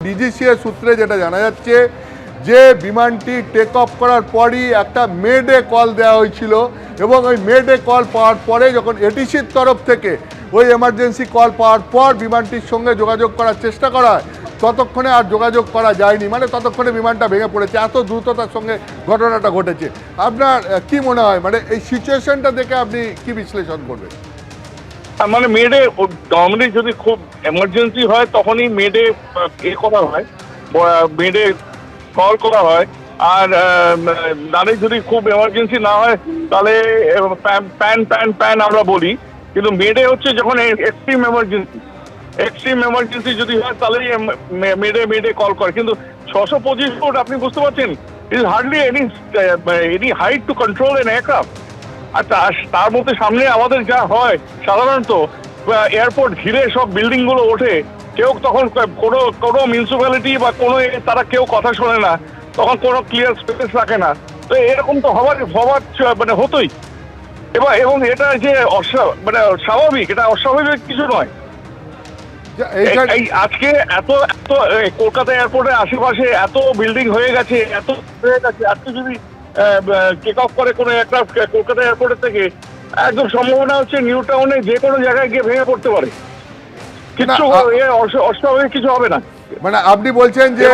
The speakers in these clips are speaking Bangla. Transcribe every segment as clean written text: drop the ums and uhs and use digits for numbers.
ডিজিসিএ সূত্রে যেটা জানা যাচ্ছে যে বিমানটি টেক অফ করার পরই একটা মেডে কল দেওয়া হয়েছিল এবং ওই মেডে কল পাওয়ার পরে যখন এটিসির তরফ থেকে ওই এমার্জেন্সি কল পাওয়ার পর বিমানটির সঙ্গে যোগাযোগ করার চেষ্টা করা হয়, ততক্ষণে আর যোগাযোগ করা যায়নি, মানে ততক্ষণে বিমানটা ভেঙে পড়েছে। এত দ্রুততার সঙ্গে ঘটনাটা ঘটেছে। আপনার কি মনে হয়, মানে এই সিচুয়েশনটা দেখে আপনি কি বিশ্লেষণ করবেন? মানে মেডে নর্মালি যদি খুব এমার্জেন্সি হয় তখনই মেডে করা হয়, মেডে কল করা হয়। আর নালে যদি খুব এমার্জেন্সি না হয় তাহলে প্যান আমরা বলি। কিন্তু মেডে হচ্ছে যখন এক্সট্রিম এমার্জেন্সি যদি হয় তাহলে মেডে কল করে। কিন্তু 625 ফুট আপনি বুঝতে পারছেন, it is hardly any height to control an aircraft. আর তার মধ্যে সামনে আমাদের যা হয় সাধারণত এয়ারপোর্ট ঘিরে সব বিল্ডিং গুলো ওঠে, কেউ তখন কোনো মিউনিসিপ্যালিটি বা কোনো তারা কেউ কথা শোনে না, তখন কোনো ক্লিয়ার স্পেস রাখে না। তো এরকম তো হবার মানে হতোই। এবং এটা যে মানে স্বাভাবিক, এটা অস্বাভাবিক কিছু নয়। এই আজকে এত এত কলকাতা এয়ারপোর্টের আশেপাশে এত বিল্ডিং হয়ে গেছে, আজকে যদি টেক অফ করে কোনো একটা কলকাতা এয়ারপোর্টের থেকে, একদম সম্ভাবনা হচ্ছে নিউ টাউনে যে কোনো জায়গায় গিয়ে ভেঙে পড়তে পারে। কিছু অস্বাভাবিক কিছু হবে না। মানে আপনি বলছেন যে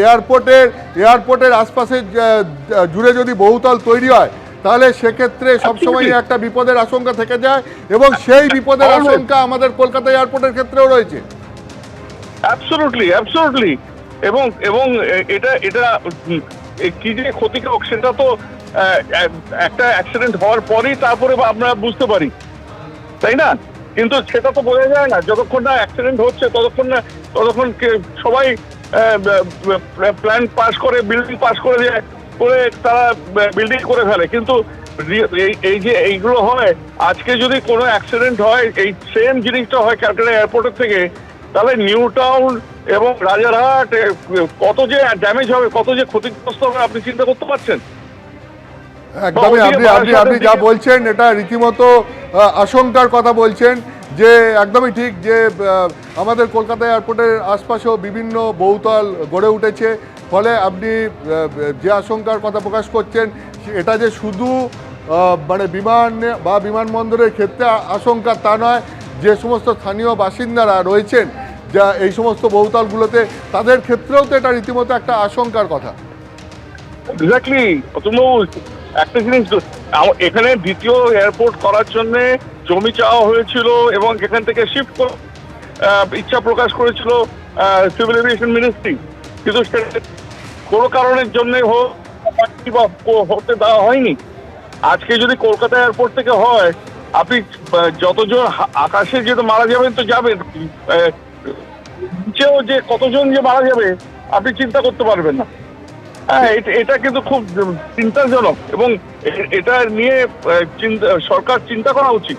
এয়ারপোর্টের আশপাশে জুড়ে যদি বহুতল তৈরি হয় তাহলে সেক্ষেত্রে সবসময় একটা বিপদের আশঙ্কা থেকে যায়, এবং সেই বিপদের আশঙ্কা আমাদের কলকাতা এয়ারপোর্টের ক্ষেত্রেও রয়েছে। অ্যাবসলিউটলি। এবং এটা কি যে ক্ষতিকারক সেটা তো একটা অ্যাক্সিডেন্ট হওয়ার পরেই তারপরে আমরা বুঝতে পারি, তাই না? কিন্তু সেটা তো বোঝা যায় না যতক্ষণ না অ্যাক্সিডেন্ট হচ্ছে, ততক্ষণ সবাই প্ল্যান পাস করে, বিল্ডিং পাস করে যায়, করে তারা বিল্ডিং করে ফেলে। কিন্তু এই যে এইগুলো হয়, আজকে যদি কোনো অ্যাক্সিডেন্ট হয়, এই সেম জিনিসটা হয় ক্যালকাটা এয়ারপোর্টের থেকে, তাহলে নিউ টাউন এবং রাজারহাট কত যে ড্যামেজ হবে, কত যে ক্ষতিগ্রস্ত হবে আপনি চিন্তা করতে পারছেন? একদমই। আপনি যা বলছেন এটা রীতিমতো আশঙ্কার কথা বলছেন, যে একদমই ঠিক, যে আমাদের কলকাতা এয়ারপোর্টের আশপাশেও বিভিন্ন বহুতল গড়ে উঠেছে। ফলে আপনি যে আশঙ্কার কথা প্রকাশ করছেন এটা যে শুধু মানে বিমান বা বিমানবন্দরের ক্ষেত্রে আশঙ্কা তা নয়, যে সমস্ত স্থানীয় বাসিন্দারা রয়েছেন যা এই সমস্ত বহুতলগুলোতে, তাদের ক্ষেত্রেও তো এটা রীতিমতো একটা আশঙ্কার কথা। এক্স্যাক্টলি। একটা জিনিস, এখানে দ্বিতীয় এয়ারপোর্ট করার জন্য জমি চাওয়া হয়েছিল এবং এখান থেকে শিফট ইচ্ছা প্রকাশ করেছিল সিভিল এভিয়েশন মিনিস্ট্রি, কিন্তু কোনো কারণের জন্য হতে দেওয়া হয়নি। আজকে যদি কলকাতা এয়ারপোর্ট থেকে হয়, আপনি যতজন আকাশে যেহেতু মারা যাবেন তো যাবেন, নিচেও যে কতজন যে মারা যাবে আপনি চিন্তা করতে পারবেন না। হ্যাঁ, এটা কিন্তু খুব চিন্তাজনক, এবং এটা নিয়ে সরকার চিন্তা করা উচিত।